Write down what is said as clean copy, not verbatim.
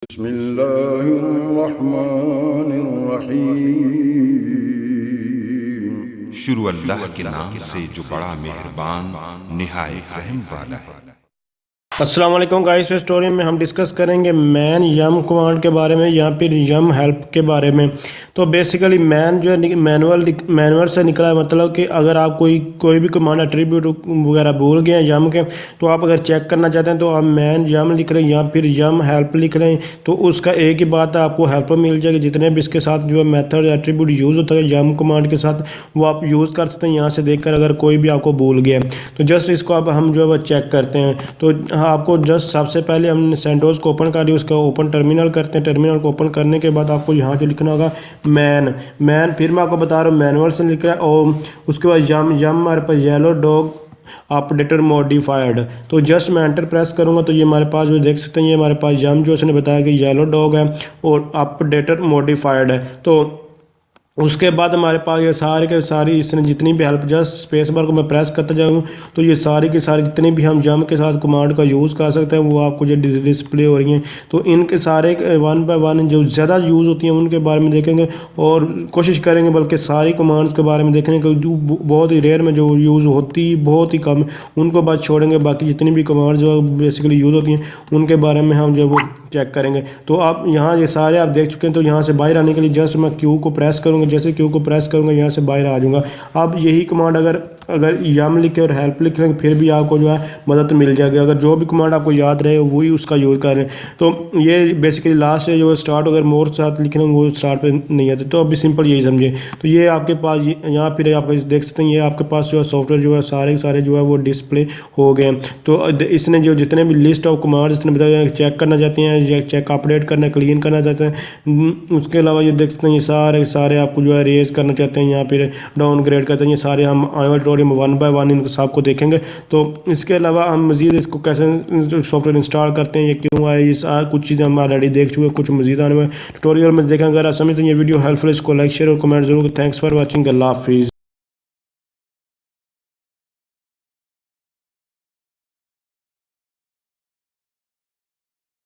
बिस्मिल्लाहिर्रहमानिर्रहीम। शुरू अल्लाह के नाम से जो बड़ा मेहरबान निहायत रहम वाला है। अस्सलाम वालेकुम गाइस। इस स्टोरी में हम डिस्कस करेंगे मैन यम कमांड के बारे में या फिर यम हेल्प के बारे में। तो बेसिकली मैन जो है मैनुअल से निकला है, मतलब कि अगर आप कोई भी कमांड एट्रीब्यूट वगैरह भूल गए हैं यम के, तो आप अगर चेक करना चाहते हैं तो आप मैन यम लिख रहे हैं या फिर यम हेल्प लिख रहे हैं, तो उसका एक ही बात है, आपको हेल्प मिल जाएगी। जितने भी इसके साथ जो है मेथड एट्रीब्यूट यूज़ होता है यम कमांड के साथ, वो आप यूज़ कर सकते हैं यहाँ से देखकर, अगर कोई भी आपको भूल गया। तो जस्ट इसको अब हम जो है वो चेक करते हैं। तो आपको जस्ट सबसे पहले हमने सेंटोस को ओपन कर लिया, उसका ओपन टर्मिनल करते हैं। टर्मिनल को ओपन करने के बाद आपको यहाँ जो लिखना होगा मैन, फिर मैं आपको बता रहा हूँ मैनुअल से लिख रहा है, और उसके बाद यम हमारे पास येलो डॉग अपडेटर मॉडिफाइड। तो जस्ट मैं एंटर प्रेस करूँगा तो ये हमारे पास जो देख सकते हैं, ये हमारे पास यम जो उसने बताया कि येलो डॉग है और अपडेटर मॉडिफाइड है। तो उसके बाद हमारे पास ये सारे के सारी इसने जितनी भी हेल्प, जस्ट स्पेस बार को मैं प्रेस करता जाऊँ तो ये सारी की सारी जितनी भी हम यम के साथ कमांड का यूज़ कर सकते हैं वो आपको जो डिस्प्ले हो रही हैं। तो इनके सारे वन बाय वन जो ज़्यादा यूज़ होती हैं उनके बारे में देखेंगे और कोशिश करेंगे, बल्कि सारी कमांड्स के बारे में देखने को जो बहुत ही रेयर में जो यूज़ होती बहुत ही कम, उनको बात छोड़ेंगे। बाकी जितनी भी कमांड्स जो बेसिकली यूज़ होती हैं उनके बारे में हम जो वो चेक करेंगे। तो आप यहाँ ये सारे आप देख चुके हैं। तो यहाँ से बाहर आने के लिए जस्ट मैं क्यू को प्रेस करूँगा, जैसे क्यू को प्रेस करूँगा यहाँ से बाहर आ जाऊँगा। अब यही कमांड अगर यम लिखे और हेल्प लिख लेंगे फिर भी आपको जो है मदद मिल जाएगी। अगर जो भी कमांड आपको याद रहे वही उसका यूज़ कर रहे हैं। तो ये बेसिकली लास्ट से जो स्टार्ट अगर मोर साथ लिख रहे हैं वो स्टार्ट पे नहीं आते। तो अभी सिंपल यही समझिए। तो ये आपके पास यहाँ फिर आप देख सकते हैं, ये आपके पास जो है सॉफ्टवेयर जो है सारे जो है वो डिस्प्ले हो गए हैं। तो इसने जो जितने भी लिस्ट ऑफ कमांड इसने बताया चेक करना चाहते हैं, चेक अपडेट करना क्लीन करना चाहते हैं, उसके अलावा ये देख सकते हैं ये सारे आपको जो है रेज करना चाहते हैं, यहाँ फिर डाउनग्रेड करते हैं। ये सारे हम आने वाले ट्यूटोरियल में वन बाय वन इन सबको देखेंगे। तो इसके अलावा हम मज़ीद इसको कैसे सॉफ्टवेयर इंस्टॉल करते हैं, ये क्यों आए, ये कुछ चीज़ें हम ऑलरेडी देख चुके हैं, कुछ मज़ीद आने वाले ट्यूटोरियल में देखेंगे। अगर आप समझते हैं ये वीडियो हेल्पफुल, इसको लाइक शेयर और कमेंट जरूर। Thanks for watching. अल्लाह हाफिज़।